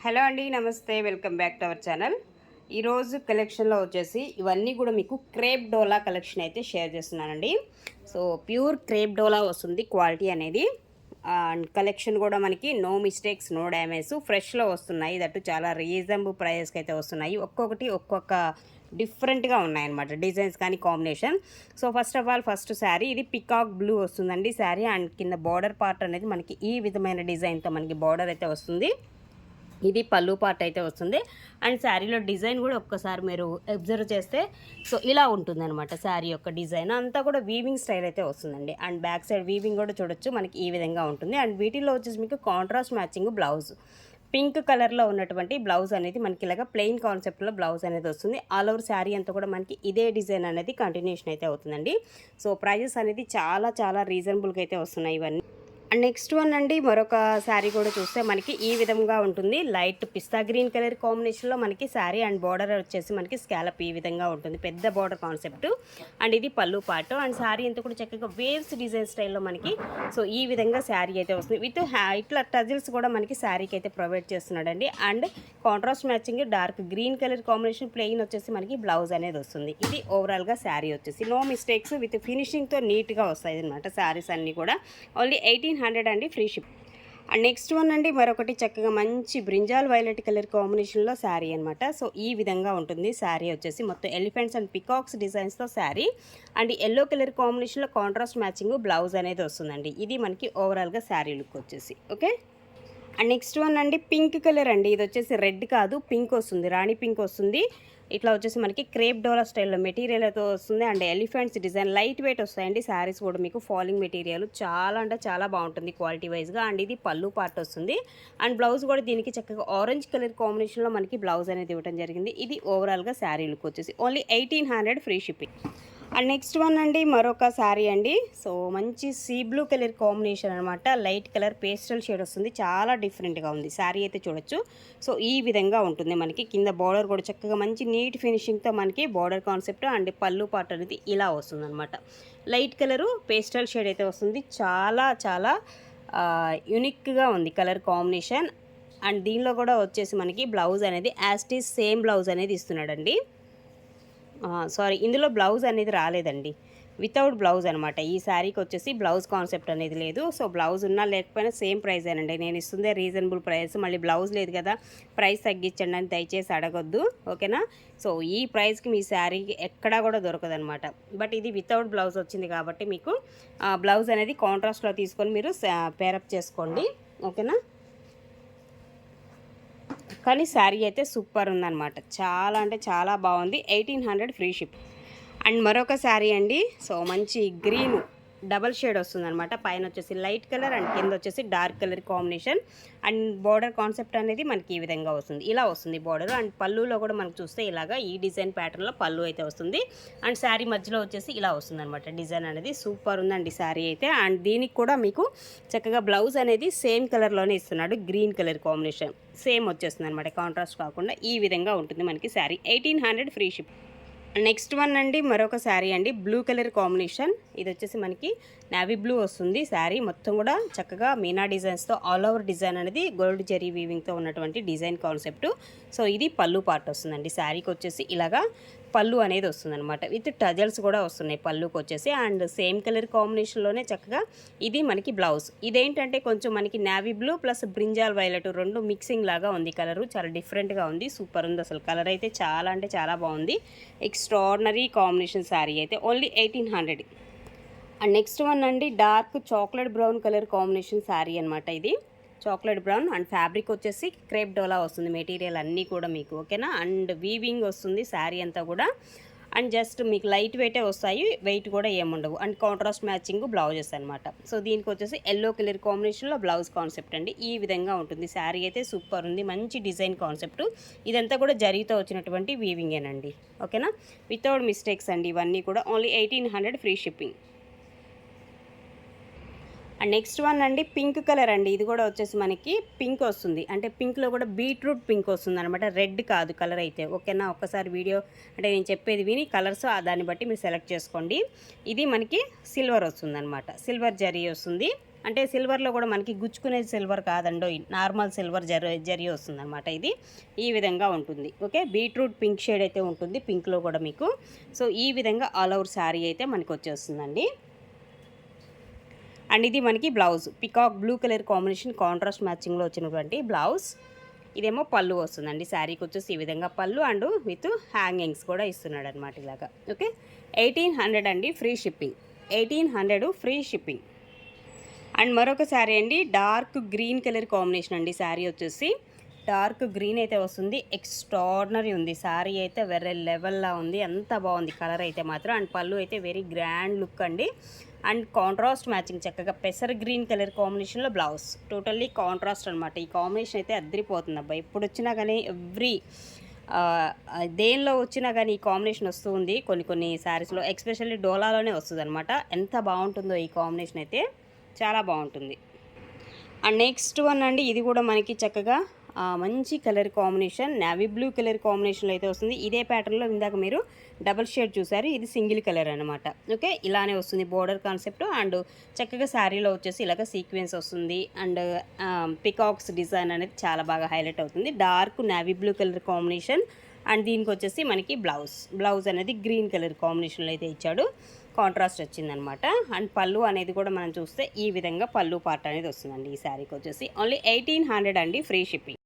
Hello అండి, నమస్తే. Welcome back to our channel. ఈరోజు కలెక్షన్లో వచ్చేసి ఇవన్నీ కూడా మీకు క్రేప్ డోలా కలెక్షన్ అయితే షేర్ చేస్తున్నానండి. సో ప్యూర్ క్రేప్ డోలా వస్తుంది క్వాలిటీ అనేది. అండ్ కలెక్షన్ కూడా మనకి నో మిస్టేక్స్, నో డ్యామేజ్, ఫ్రెష్లో వస్తున్నాయి. దట్టు చాలా రీజనబుల్ ప్రైస్కి అయితే వస్తున్నాయి. ఒక్కొక్కటి ఒక్కొక్క డిఫరెంట్గా ఉన్నాయన్నమాట, డిజైన్స్ కానీ combination. So first of all first sari ఇది పికాక్ బ్లూ వస్తుందండి శారీ. అండ్ కింద బార్డర్ పార్ట్ అనేది మనకి ఈ విధమైన డిజైన్తో మనకి బార్డర్ అయితే వస్తుంది. ఇది పళ్ళు పార్ట్ అయితే వస్తుంది. అండ్ శారీలో డిజైన్ కూడా ఒక్కసారి మీరు అబ్జర్వ్ చేస్తే సో ఇలా ఉంటుందన్నమాట. శారీ యొక్క డిజైన్ అంతా కూడా వీవింగ్ స్టైల్ అయితే వస్తుందండి. అండ్ బ్యాక్ సైడ్ వీవింగ్ కూడా చూడొచ్చు, మనకి ఈ విధంగా ఉంటుంది. అండ్ వీటిలో వచ్చేసి మీకు కాంట్రాస్ట్ మ్యాచింగ్ బ్లౌజ్, పింక్ కలర్లో ఉన్నటువంటి బ్లౌజ్ అనేది మనకి ఇలాగ ప్లెయిన్ కాన్సెప్ట్లో బ్లౌజ్ అనేది వస్తుంది. ఆల్ ఓవర్ శారీ అంతా కూడా మనకి ఇదే డిజైన్ అనేది కంటిన్యూషన్ అయితే అవుతుందండి. సో ప్రైజెస్ అనేది చాలా చాలా రీజనబుల్గా అయితే వస్తున్నాయి ఇవన్నీ. అండ్ నెక్స్ట్ వన్ అండి, మరొక శారీ కూడా చూస్తే మనకి ఈ విధంగా ఉంటుంది. లైట్ పిస్తా గ్రీన్ కలర్ కాంబినేషన్లో మనకి శారీ. అండ్ బార్డర్ వచ్చేసి మనకి స్కాలప్ ఈ విధంగా ఉంటుంది, పెద్ద బార్డర్ కాన్సెప్ట్. అండ్ ఇది పళ్ళు పాటు. అండ్ శారీ అంతా కూడా చక్కగా వేవ్స్ డిజైన్ స్టైల్లో మనకి సో ఈ విధంగా శారీ అయితే వస్తుంది. విత్ ఇట్లా టజిల్స్ కూడా మనకి శారీకి అయితే ప్రొవైడ్ చేస్తున్నాడండి. And contrast matching dark green colour combination plain వచ్చేసి మనకి బ్లౌజ్ అనేది వస్తుంది. ఇది ఓవరాల్గా శారీ వచ్చేసి నో మిస్టేక్స్ విత్ ఫినిషింగ్తో నీట్గా వస్తాయి అనమాట శారీస్ అన్నీ కూడా. ఓన్లీ 1800 అండి, free ship. And next one అండి, మరొకటి చక్కగా మంచి బ్రింజాల్ వైలెట్ కలర్ కాంబినేషన్లో శారీ అనమాట. సో ఈ విధంగా ఉంటుంది శారీ వచ్చేసి. మొత్తం ఎలిఫెంట్స్ అండ్ పికాక్స్ డిజైన్స్తో శారీ. అండ్ ఎల్లో కలర్ కాంబినేషన్లో కాంట్రాస్ట్ మ్యాచింగ్ బ్లౌజ్ అనేది వస్తుందండి. ఇది మనకి ఓవరాల్గా శారీ లుక్ వచ్చేసి ఓకే. అండ్ నెక్స్ట్ వన్ అండి, పింక్ కలర్ అండి. ఇది వచ్చేసి రెడ్ కాదు, పింక్ వస్తుంది, రాణి పింక్ వస్తుంది. ఇట్లా వచ్చేసి మనకి క్రేప్ డోలా స్టైల్లో మెటీరియల్ అయితే వస్తుంది. And elephants design light weight వస్తాయండి శారీస్ కూడా మీకు. ఫాలింగ్ మెటీరియల్ చాలా అంటే చాలా బాగుంటుంది క్వాలిటీ వైజ్గా. అండ్ ఇది పళ్ళు పార్ట్ వస్తుంది. అండ్ బ్లౌజ్ కూడా దీనికి చక్కగా ఆరెంజ్ కలర్ కాంబినేషన్లో మనకి బ్లౌజ్ అనేది ఇవ్వడం జరిగింది. ఇది ఓవరాల్గా శారీ లుక్ వచ్చేసి only 1800, free shipping. And next one అండి, మరొక శారీ అండి. సో మంచి సీ బ్లూ కలర్ కాంబినేషన్ అనమాట. లైట్ కలర్ పేస్టల్ షేడ్ వస్తుంది, చాలా డిఫరెంట్గా ఉంది శారీ అయితే చూడొచ్చు. సో ఈ విధంగా ఉంటుంది మనకి. కింద బార్డర్ కూడా చక్కగా మంచి నీట్ ఫినిషింగ్తో మనకి బార్డర్ కాన్సెప్ట్. అండ్ పళ్ళు పార్ట్ అనేది ఇలా వస్తుంది అనమాట. లైట్ కలరు పేస్టల్ షేడ్ అయితే వస్తుంది. చాలా చాలా యూనిక్గా ఉంది కలర్ కాంబినేషన్. అండ్ దీనిలో కూడా వచ్చేసి మనకి బ్లౌజ్ అనేది as it is same blouse అనేది ఇస్తున్నాడండి. సారీ, ఇందులో బ్లౌజ్ అనేది రాలేదండి, వితౌట్ బ్లౌజ్ అనమాట. ఈ శారీకి వచ్చేసి బ్లౌజ్ కాన్సెప్ట్ అనేది లేదు. సో బ్లౌజ్ ఉన్నా లేకపోయినా సేమ్ ప్రైజేనండి. నేను ఇస్తుందే రీజనబుల్ ప్రైస్. మళ్ళీ బ్లౌజ్ లేదు కదా ప్రైస్ తగ్గించండి అని దయచేసి అడగొద్దు, ఓకేనా. సో ఈ ప్రైస్కి మీ శారీకి ఎక్కడా కూడా దొరకదనమాట. బట్ ఇది వితౌట్ బ్లౌజ్ వచ్చింది కాబట్టి మీకు బ్లౌజ్ అనేది కాంట్రాస్ట్లో తీసుకొని మీరు పేరప్ చేసుకోండి, ఓకేనా. కానీ శారీ అయితే సూపర్ ఉందన్నమాట, చాలా అంటే చాలా బాగుంది. 1800, ఫ్రీ షిప్. అండ్ మరొక శారీ అండి. సో మంచి గ్రీన్ డబల్ షేడ్ వస్తుందన్నమాట. పైన వచ్చేసి లైట్ కలర్ అండ్ కింద వచ్చేసి dark colour combination. And border concept అనేది మనకి ఈ విధంగా వస్తుంది, ఇలా వస్తుంది బార్డర్. అండ్ పళ్ళులో కూడా మనకు చూస్తే ఇలాగా ఈ డిజైన్ ప్యాటర్న్లో పళ్ళు అయితే వస్తుంది. అండ్ శారీ మధ్యలో వచ్చేసి ఇలా వస్తుంది అనమాట డిజైన్ అనేది. సూపర్ ఉందండి శారీ అయితే. అండ్ దీనికి కూడా మీకు చక్కగా బ్లౌజ్ అనేది సేమ్ కలర్లోనే ఇస్తున్నాడు, గ్రీన్ కలర్ కాంబినేషన్ సేమ్ వచ్చేస్తుంది అనమాట, కాంట్రాస్ట్ కాకుండా. ఈ విధంగా ఉంటుంది మనకి sari. 1800, free ship. Next one అండి, మరొక శారీ అండి. Blue colour combination. ఇది వచ్చేసి మనకి నావీ బ్లూ వస్తుంది శారీ. మొత్తం కూడా చక్కగా మీనా డిజైన్స్తో ఆల్ ఓవర్ డిజైన్ అనేది గోల్డ్ జెరీ వీవింగ్తో ఉన్నటువంటి డిజైన్ కాన్సెప్ట్. సో ఇది పళ్ళు పార్ట్ వస్తుందండి. శారీకి వచ్చేసి ఇలాగా పళ్ళు అనేది వస్తుందన్నమాట. విత్ టజల్స్ కూడా వస్తున్నాయి పళ్ళుకి వచ్చేసి. అండ్ సేమ్ కలర్ కాంబినేషన్లోనే చక్కగా ఇది మనకి బ్లౌజ్. ఇదేంటంటే కొంచెం మనకి navy blue plus brinjal violet రెండు మిక్సింగ్ లాగా ఉంది కలరు. చాలా డిఫరెంట్గా ఉంది, సూపర్ ఉంది అసలు. కలర్ అయితే చాలా అంటే చాలా బాగుంది. ఎక్స్ట్రాడినరీ కాంబినేషన్ శారీ అయితే. ఓన్లీ 1800. అండ్ నెక్స్ట్ వన్ అండి, dark chocolate brown colour combination sari అనమాట. ఇది చాక్లెట్ బ్రౌన్. అండ్ ఫ్యాబ్రిక్ వచ్చేసి క్రేప్ డోలా వస్తుంది మెటీరియల్ అన్నీ కూడా మీకు, ఓకేనా. అండ్ వీవింగ్ వస్తుంది శారీ అంతా కూడా. అండ్ జస్ట్ మీకు లైట్ వెయిటే వస్తాయి, వెయిట్ కూడా ఏముండవు. అండ్ కాంట్రాస్ట్ మ్యాచింగ్ బ్లౌజెస్ అనమాట. సో దీనికి వచ్చేసి ఎల్లో కలర్ కాంబినేషన్లో బ్లౌజ్ కాన్సెప్ట్ అండి. ఈ విధంగా ఉంటుంది శారీ అయితే. సూపర్ ఉంది, మంచి డిజైన్ కాన్సెప్ట్. ఇదంతా కూడా జరీతో వచ్చినటువంటి వీవింగేనండి, ఓకేనా. వితౌట్ మిస్టేక్స్ అండి ఇవన్నీ కూడా. Only 1800, free shipping. And next one అండి, పింక్ కలర్ అండి. ఇది కూడా వచ్చేసి మనకి పింక్ వస్తుంది. అంటే పింక్లో కూడా బీట్రూట్ పింక్ వస్తుంది అనమాట, రెడ్ కాదు కలర్ అయితే, ఓకేనా. ఒక్కసారి వీడియో అంటే నేను చెప్పేది విని కలర్స్ దాన్ని బట్టి మీరు సెలెక్ట్ చేసుకోండి. ఇది మనకి సిల్వర్ వస్తుంది అనమాట, సిల్వర్ జరీ వస్తుంది. అంటే సిల్వర్లో కూడా మనకి గుచ్చుకునే సిల్వర్ కాదండో, నార్మల్ సిల్వర్ జరీ వస్తుంది అనమాట. ఇది ఈ విధంగా ఉంటుంది. ఓకే, బీట్రూట్ పింక్ షేడ్ అయితే ఉంటుంది పింక్లో కూడా మీకు. సో ఈ విధంగా ఆల్ ఓవర్ శారీ అయితే మనకి వచ్చేస్తుందండి. అండ్ ఇది మనకి blouse peacock blue colour combination contrast మ్యాచింగ్లో వచ్చినటువంటి బ్లౌజ్. ఇదేమో పళ్ళు వస్తుందండి. శారీకి వచ్చేసి ఈ విధంగా పళ్ళు అండ్ విత్ హ్యాంగింగ్స్ కూడా ఇస్తున్నాడు అనమాట ఇలాగా. ఓకే, 1800 అండి, free shipping. 1800 free shipping. And మరొక శారీ అండి, డార్క్ గ్రీన్ కలర్ కాంబినేషన్ అండి. శారీ వచ్చేసి డార్క్ గ్రీన్ అయితే వస్తుంది. ఎక్స్ట్రాడినరీ ఉంది శారీ అయితే, వేరే లెవెల్లా ఉంది. అంత బాగుంది కలర్ అయితే మాత్రం. అండ్ పళ్ళు అయితే వెరీ గ్రాండ్ లుక్ అండి. అండ్ కాంట్రాస్ట్ మ్యాచింగ్ చక్కగా పెసర్ గ్రీన్ కలర్ కాంబినేషన్లో బ్లౌజ్. టోటల్లీ కాంట్రాస్ట్ అనమాట. ఈ కాంబినేషన్ అయితే అద్దరిపోతుంది అబ్బా. ఎప్పుడు వచ్చినా కానీ దేనిలో వచ్చినా కానీ ఈ కాంబినేషన్ వస్తూ ఉంది కొన్ని శారీస్లో, ఎక్స్పెషల్లీ డోలాలోనే వస్తుంది అనమాట. ఎంత బాగుంటుందో ఈ కాంబినేషన్ అయితే, చాలా బాగుంటుంది. అండ్ నెక్స్ట్ వన్ అండి, ఇది కూడా మనకి చక్కగా మంచి colour combination, navy blue colour కాంబినేషన్లో అయితే వస్తుంది. ఇదే ప్యాటర్న్లో ఇందాక మీరు డబుల్ షేడ్ చూసారు, ఇది సింగిల్ కలర్ అనమాట. ఓకే, ఇలానే వస్తుంది బోర్డర్ కాన్సెప్ట్. అండ్ చక్కగా శారీలో వచ్చేసి ఇలాగ సీక్వెన్స్ వస్తుంది. అండ్ పికాక్స్ డిజైన్ అనేది చాలా బాగా హైలైట్ అవుతుంది. Dark navy blue colour combination. And దీనికి వచ్చేసి మనకి బ్లౌజ్ అనేది గ్రీన్ కలర్ కాంబినేషన్లో అయితే ఇచ్చాడు. కాంట్రాస్ట్ వచ్చిందనమాట. అండ్ పళ్ళు అనేది కూడా మనం చూస్తే ఈ విధంగా పళ్ళు పార్ట్ అనేది వస్తుందండి. ఈ శారీకి వచ్చేసి ఓన్లీ 1800 అండి, ఫ్రీ షిప్పింగ్.